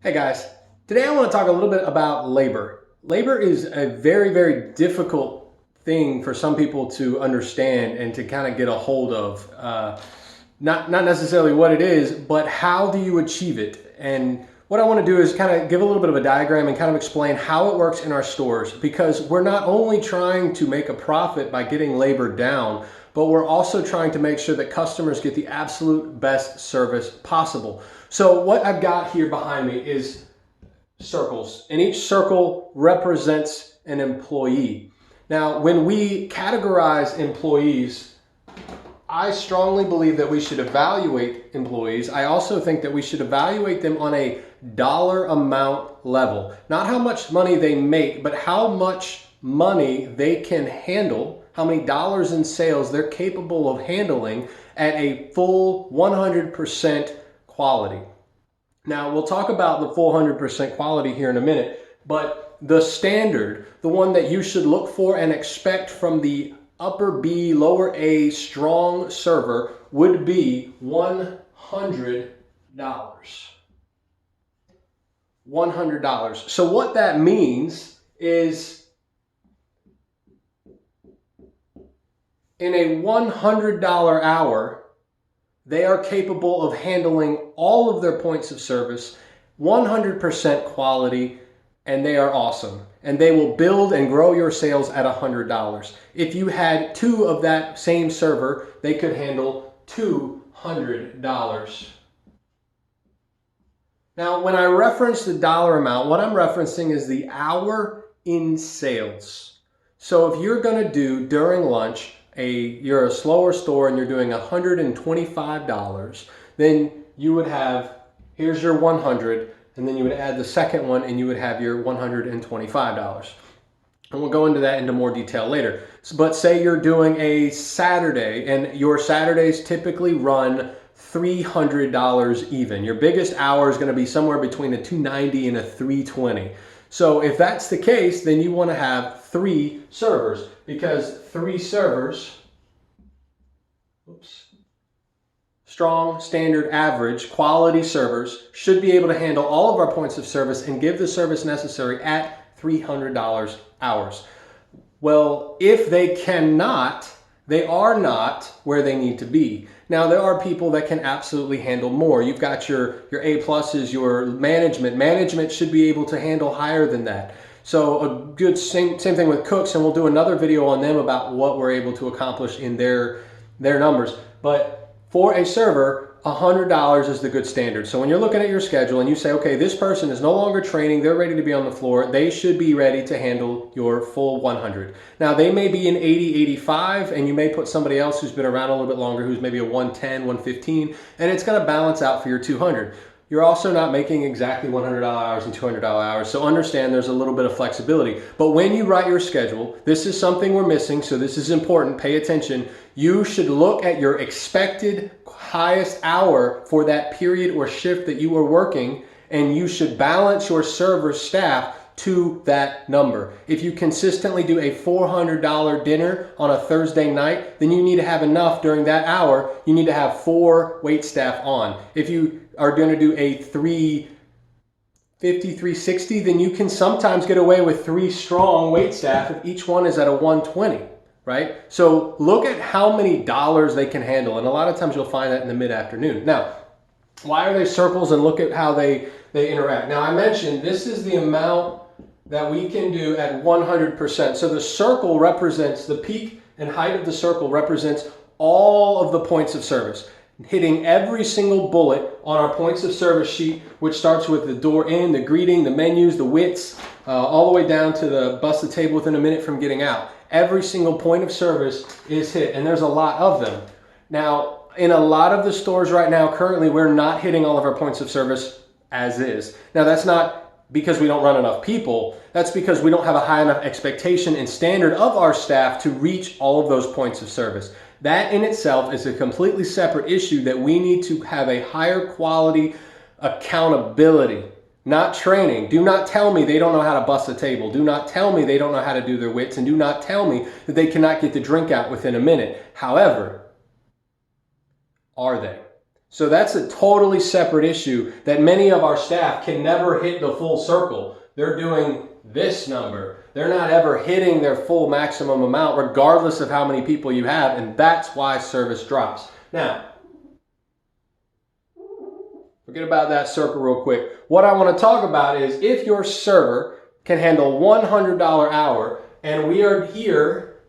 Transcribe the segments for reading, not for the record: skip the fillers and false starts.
Hey guys, today I want to talk a little bit about labor. Labor is a very, very difficult thing for some people to understand and to kind of get a hold of. Not necessarily what it is, but how do you achieve it? And what I want to do is kind of give a little bit of a diagram and kind of explain how it works in our stores, because we're not only trying to make a profit by getting labor down, but we're also trying to make sure that customers get the absolute best service possible. So what I've got here behind me is circles, and each circle represents an employee. Now, when we categorize employees, I strongly believe that we should evaluate employees. I also think that we should evaluate them on a dollar amount level. Not how much money they make, but how much money they can handle, how many dollars in sales they're capable of handling at a full 100% quality. Now, we'll talk about the full 100% quality here in a minute, but the standard, the one that you should look for and expect from the upper B, lower A strong server would be $100. $100. So what that means is in a $100 hour, they are capable of handling all of their points of service, 100% quality, and they are awesome. And they will build and grow your sales at $100. If you had two of that same server, they could handle $200. Now, when I reference the dollar amount, what I'm referencing is the hour in sales. So if you're going to do during lunch, you're a slower store and you're doing $125, then you would have, here's your 100, and then you would add the second one and you would have your $125. And we'll go into that into more detail later. But say you're doing a Saturday and your Saturdays typically run $300 even. Your biggest hour is going to be somewhere between a $290 and a $320. So if that's the case, then you want to have 3 servers, because 3 servers, strong, standard, average, quality servers should be able to handle all of our points of service and give the service necessary at $300 hours. Well, if they cannot, they are not where they need to be. Now, there are people that can absolutely handle more. You've got your A pluses, your management. Management should be able to handle higher than that. So a good same thing with cooks, and we'll do another video on them about what we're able to accomplish in their numbers. But for a server, $100 is the good standard. So when you're looking at your schedule and you say, okay, this person is no longer training, they're ready to be on the floor, they should be ready to handle your full 100. Now, they may be an 80, 85, and you may put somebody else who's been around a little bit longer, who's maybe a 110, 115, and it's going to balance out for your 200. You're also not making exactly $100 hours and $200 hours, so understand there's a little bit of flexibility. But when you write your schedule, this is something we're missing, so this is important, pay attention. You should look at your expected highest hour for that period or shift that you are working, and you should balance your server staff to that number. If you consistently do a $400 dinner on a Thursday night, then you need to have enough during that hour. You need to have 4 wait staff on. If you are going to do a 350, 360, then you can sometimes get away with 3 strong wait staff if each one is at a 120. Right? So look at how many dollars they can handle. And a lot of times you'll find that in the mid-afternoon. Now, why are they circles? And look at how they interact. Now, I mentioned this is the amount that we can do at 100%. So the circle represents, the peak and height of the circle represents all of the points of service. Hitting every single bullet on our points of service sheet, which starts with the door in, the greeting, the menus, the wits, all the way down to the bust the table within a minute from getting out. Every single point of service is hit, and there's a lot of them. Now, in a lot of the stores right now, currently, we're not hitting all of our points of service as is. Now, that's not because we don't run enough people. That's because we don't have a high enough expectation and standard of our staff to reach all of those points of service. That in itself is a completely separate issue that we need to have a higher quality accountability. Not training. Do not tell me they don't know how to bust a table. Do not tell me they don't know how to do their wits, and do not tell me that they cannot get the drink out within a minute. However, are they? So that's a totally separate issue that many of our staff can never hit the full circle. They're doing this number. They're not ever hitting their full maximum amount regardless of how many people you have, and that's why service drops. Now, forget about that circle real quick. What I want to talk about is if your server can handle $100 hour and we are here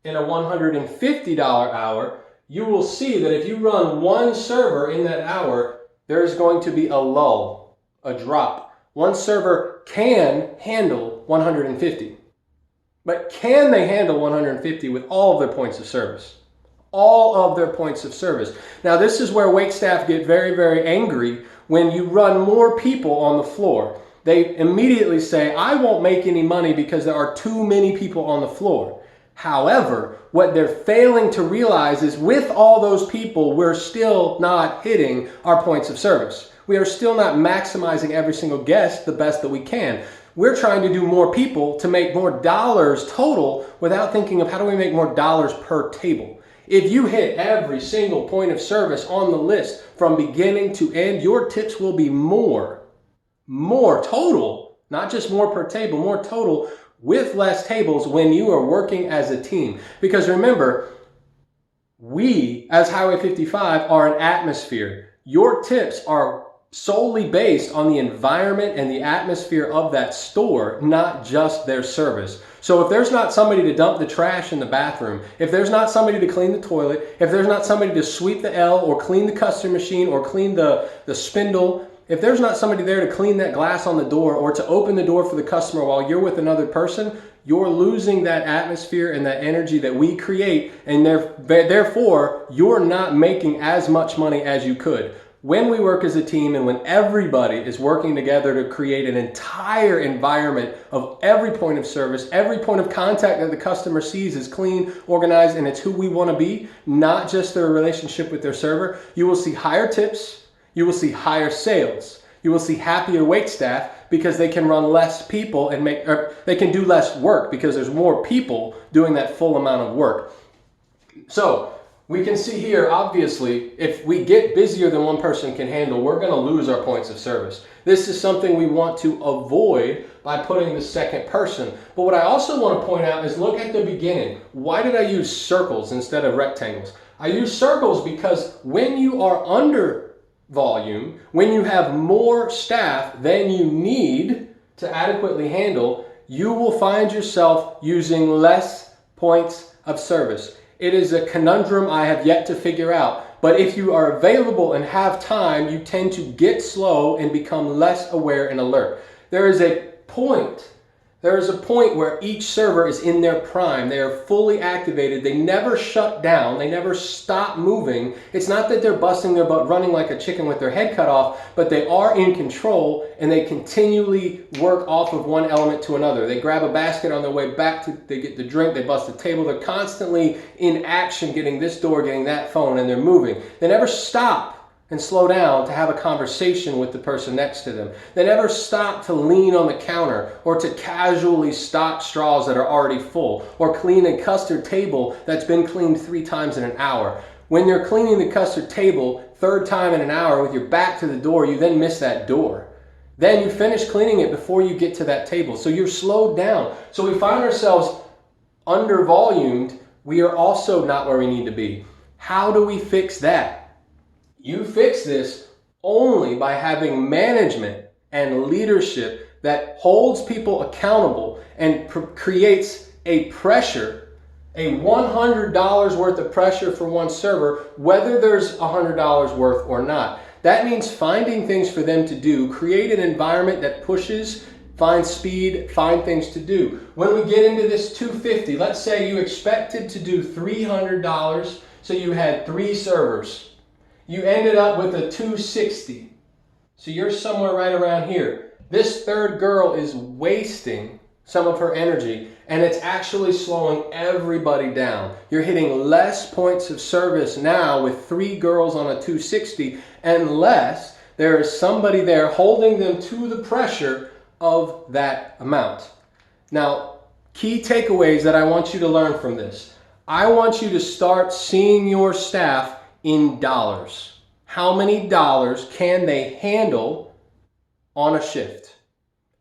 in a $150 hour, you will see that if you run one server in that hour, there is going to be a lull, a drop. One server can handle 150. But can they handle 150 with all of their points of service? All of their points of service. Now this is where wait staff get very, very angry when you run more people on the floor. They immediately say, I won't make any money because there are too many people on the floor. However, what they're failing to realize is with all those people, we're still not hitting our points of service. We are still not maximizing every single guest the best that we can. We're trying to do more people to make more dollars total without thinking of how do we make more dollars per table. If you hit every single point of service on the list from beginning to end, your tips will be more total, not just more per table, more total with less tables when you are working as a team. Because remember, we as Highway 55 are an atmosphere. Your tips are solely based on the environment and the atmosphere of that store, not just their service. So if there's not somebody to dump the trash in the bathroom, if there's not somebody to clean the toilet, if there's not somebody to sweep the L or clean the custard machine or clean the spindle, if there's not somebody there to clean that glass on the door or to open the door for the customer while you're with another person, you're losing that atmosphere and that energy that we create, and therefore you're not making as much money as you could. When we work as a team and when everybody is working together to create an entire environment of every point of service, every point of contact that the customer sees is clean, organized, and it's who we want to be, not just their relationship with their server, you will see higher tips, you will see higher sales, you will see happier wait staff because they can run less people and they can do less work because there's more people doing that full amount of work. So we can see here, obviously, if we get busier than one person can handle, we're going to lose our points of service. This is something we want to avoid by putting the second person. But what I also want to point out is look at the beginning. Why did I use circles instead of rectangles? I use circles because when you are under volume, when you have more staff than you need to adequately handle, you will find yourself using less points of service. It is a conundrum I have yet to figure out, but if you are available and have time, you tend to get slow and become less aware and alert. There is a point where each server is in their prime. They are fully activated. They never shut down. They never stop moving. It's not that they're busting their butt running like a chicken with their head cut off, but they are in control and they continually work off of one element to another. They grab a basket on their way back, they get the drink, they bust the table. They're constantly in action, getting this door, getting that phone, and they're moving. They never stop and slow down to have a conversation with the person next to them. They never stop to lean on the counter or to casually stock straws that are already full or clean a custard table that's been cleaned 3 times in an hour. When you're cleaning the custard table 3rd time in an hour with your back to the door, you then miss that door. Then you finish cleaning it before you get to that table. So you're slowed down. So we find ourselves under volumed. We are also not where we need to be. How do we fix that? You fix this only by having management and leadership that holds people accountable and creates a pressure, a $100 worth of pressure for one server, whether there's $100 worth or not. That means finding things for them to do, create an environment that pushes, find speed, find things to do. When we get into this $250, let's say you expected to do $300, so you had 3 servers. You ended up with a $260. So you're somewhere right around here. This 3rd girl is wasting some of her energy and it's actually slowing everybody down. You're hitting less points of service now with 3 girls on a $260 unless there is somebody there holding them to the pressure of that amount. Now, key takeaways that I want you to learn from this. I want you to start seeing your staff in dollars. how many dollars can they handle on a shift?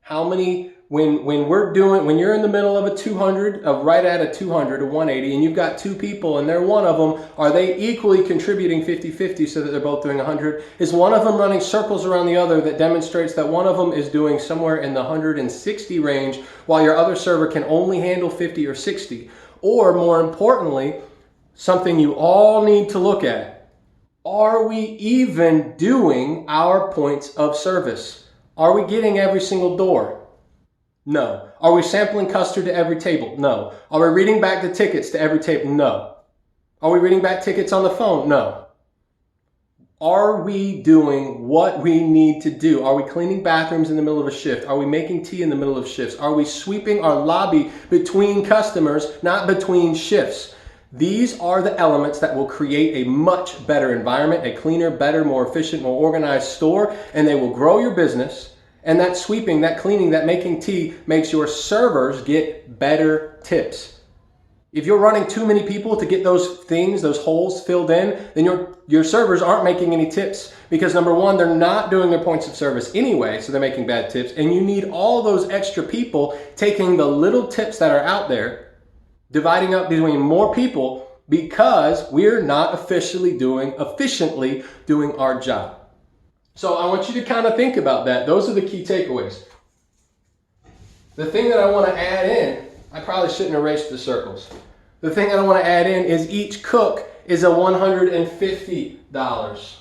How many, when you're in the middle of a 200, of right at a 200, a 180, and you've got two people and they're one of them, are they equally contributing 50-50 so that they're both doing 100? Is one of them running circles around the other that demonstrates that one of them is doing somewhere in the 160 range while your other server can only handle 50 or 60? Or more importantly, something you all need to look at, are we even doing our points of service? Are we getting every single door? No. Are we sampling custard to every table? No. Are we reading back the tickets to every table? No. Are we reading back tickets on the phone? No. Are we doing what we need to do? Are we cleaning bathrooms in the middle of a shift? Are we making tea in the middle of shifts? Are we sweeping our lobby between customers, not between shifts? These are the elements that will create a much better environment, a cleaner, better, more efficient, more organized store, and they will grow your business. And that sweeping, that cleaning, that making tea makes your servers get better tips. If you're running too many people to get those things, those holes filled in, then your servers aren't making any tips because number one, they're not doing their points of service anyway, so they're making bad tips. And you need all those extra people taking the little tips that are out there, dividing up between more people because we're not efficiently doing our job. So I want you to kind of think about that. Those are the key takeaways. The thing that I want to add in, I probably shouldn't erase the circles. The thing that I want to add in is each cook is a $150.